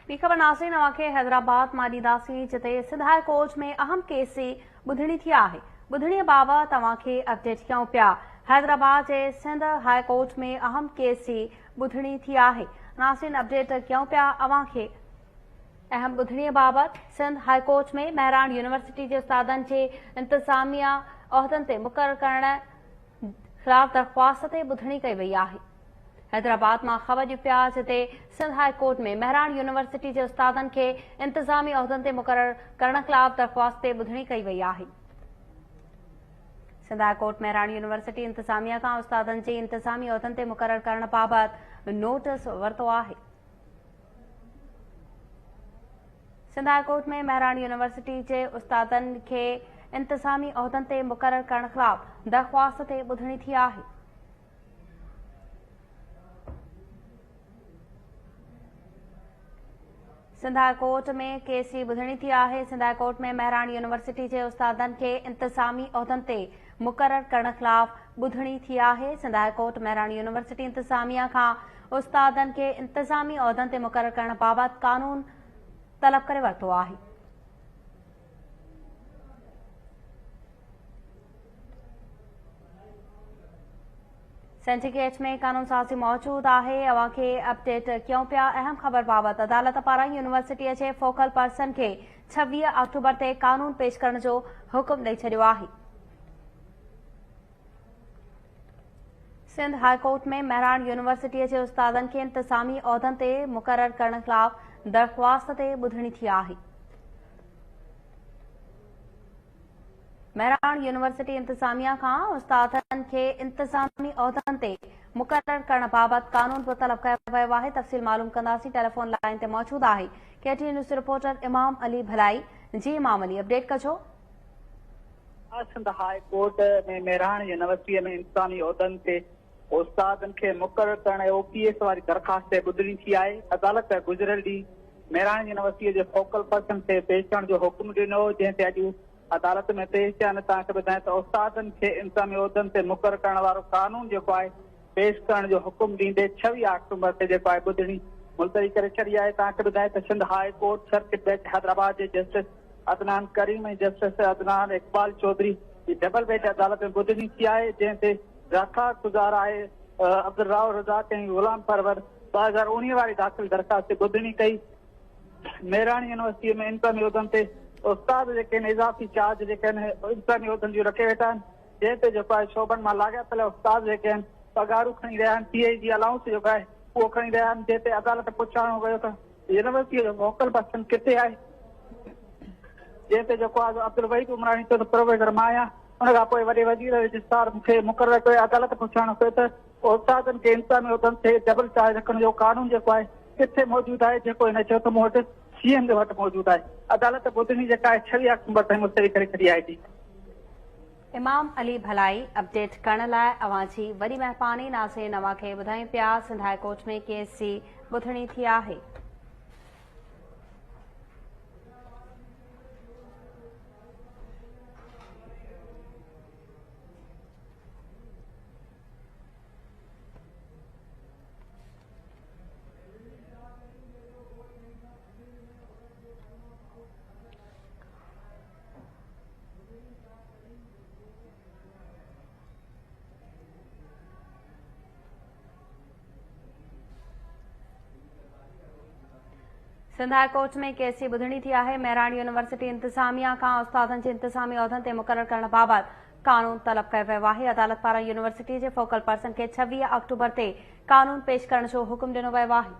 ॿी ख़बर नाज़रीन अवांखे हैदराबाद मां ॾींदासीं जिते सिंध हाई कोर्ट में अहम केस जी ॿुधणी थी आहे। ॿुधणीअ बाबति अवांखे अपडेट कयूं पिया। हैदराबाद जे सिंध हाई कोर्ट में अहम केस जी ॿुधणी थी आहे। नाज़रीन अपडेट कयूं पिया अवांखे अहम ॿुधणीअ बाबति। सिंध हाई कोर्ट में महरान यूनिवर्सिटी जे उस्तादनि खे इंतज़ामिया उहिदनि ते मुक़ररु करण ख़िलाफ़ दरख़्वास्त ते ॿुधणी कई वई आहे। हैदराबाद मां ख़बर ॾियूं पिया जिते सिंध हाई कोर्ट में महरान यूनिवर्सिटी जे उस्तादनि खे इंतज़ामी उहिदनि ते मुक़ररु करण ख़िलाफ़ दरख़्वास्त ते ॿुधणी कई वई आहे। सिंध हाई कोर्ट महरान यूनिवर्सिटी इंतज़ामिया खां उस्तादनि जी इंतज़ामी उहिदनि ते मुक़ररु करण बाबति नोटिस वरितो आहे। सिंध हाई कोर्ट में महरान यूनिवर्सिटी जे उस्तादनि खे इंतज़ामी उहिदनि ते मुक़ररु करण ख़िलाफ़ दरख़्वास्त ते ॿुधणी थी आहे। सिंध हाई कोर्ट में केस जी ॿुधणी थी आहे। सिंध हाई कोर्ट में महरान यूनिवर्सिटी जे उस्तादनि खे इंतज़ामी उहिदनि ते मुक़ररु करण ख़िलाफ़ ॿुधणी थी आहे। सिंध हाई कोर्ट महरान यूनिवर्सिटी इंतज़ामिया खां उस्तादनि खे इंतज़ामी उहिदनि ते मुक़ररु करण बाबति कानून तलब करे वरितो आहे। सिंडिकेट में कानून साज़ी मौजूद आहे। अवांखे अपडेट कयूं पिया अहम ख़बर बाबति। अदालत पारां यूनिवर्सिटीअ जे फोकल पर्सन खे 26 अक्टूबर ते कानून पेश करण जो हुकुम ॾेई छॾियो आहे। सिंध हाई कोर्ट में महरान यूनिवर्सिटीअ जे उस्तादनि खे इंतज़ामी उहिदनि ते मुक़ररु करण ख़िलाफ़ दरख़्वास्त ते ॿुधणी थी आहे। महरान यूनिवर्सिटी इंतज़ामिया खां उस्तादनि खे इंतज़ामी उहिदनि ते मुक़ररु करण बाबति कानून बि तलब कयो वियो आहे। तफ़सील मालूम कंदासीं। टेलीफोन लाइन ते मौजूद आहे KTN न्यूज़ रिपोर्टर इमाम अली भलाई। जी इमाम अली, अपडेट कजो। सिंध हाई कोर्ट में महरान यूनिवर्सिटीअ में इंतज़ामी उहिदनि ते उस्तादनि खे मुक़ररु करण OPS वारी दरख़्वास्त ते ॿुधणी थी आहे। अदालत गुज़िरियल ॾींहुं महरान यूनिवर्सिटीअ जे फोकल पर्सन खे पेश करण जो हुकुम ॾिनो, जंहिं ते अॼु अदालत में पेश थिया। तव्हांखे ॿुधायां त उस्तादनि खे इंतज़ामी उहिदनि ते मुक़ररु करण वारो कानून जेको आहे पेश करण जो हुकुम ॾींदे 26 अक्टूबर ते जेको आहे ॿुधणी मुलतवी करे छॾी आहे। तव्हांखे ॿुधायां त Sindh high court circuit bench Hyderabad जे जस्टिस अदनान करीम ऐं जस्टिस अदनान इक़बाल चौधरी जी डबल बेंच अदालत में ॿुधणी थी आहे, जंहिं ते दरख़्वास्त गुज़ार आहे अब्दुर्राव रज़ाक ऐं ग़ुलाम परवर 2019 वारी दाख़िल दरख़्वास्त ते ॿुधणी कई। महरान यूनिवर्सिटीअ में इंतज़ामी उहिदनि ते उस्ताद जेके आहिनि इज़ाफ़ी चार्ज जेके आहिनि इंतज़ामी उहिदनि जूं रखे वेठा आहिनि, जंहिं ते जेको आहे शोबनि मां लाॻापियल उस्ताद जेके आहिनि पघारूं खणी रहिया आहिनि। PhD अलाउंस जेको आहे उहो खणी रहिया आहिनि, जंहिं ते अदालत पुछाणो कयो त यूनिवर्सिटीअ जो फोकल पर्सन किथे आहे, जंहिं ते जेको आहे अब्दुल वहीद उमरानी चयो त प्रोफेसर मां आहियां। उन खां पोइ वॾे वज़ीर रजिस्ट्रार मूंखे मुक़ररु कयो। अदालत पुछाणो कयो त उस्तादनि खे इंतज़ामी उहिदनि ते डबल चार्ज रखण जो कानून जेको आहे किथे मौजूदु आहे, जेको हिन चयो त मूं वटि CM जे वटि मौजूदु आहे। अदालत ॿुधणी जेका आहे 26 अक्टूबर ताईं मुलतवी करे छॾी आहे। इमाम अली भलाई, अपडेट करण लाइ अवांजी वॾी महिरबानी। नाज़रीन अवांखे ॿुधायूं पिया सिंध हाई कोर्ट में केस जी ॿुधणी थी आहे। सिंध हाई कोर्ट में केस जी ॿुधणी थी आहे। महरान यूनिवर्सिटी इंतज़ामिया खां उस्तादनि जे इंतज़ामी उहिदनि ते मुक़ररु करण बाबति कानून तलब कयो वियो आहे। अदालत पारां यूनिवर्सिटी जे फोकल पर्सन खे 26 अक्टूबर ते कानून पेश करण जो हुकुम ॾिनो वियो आहे।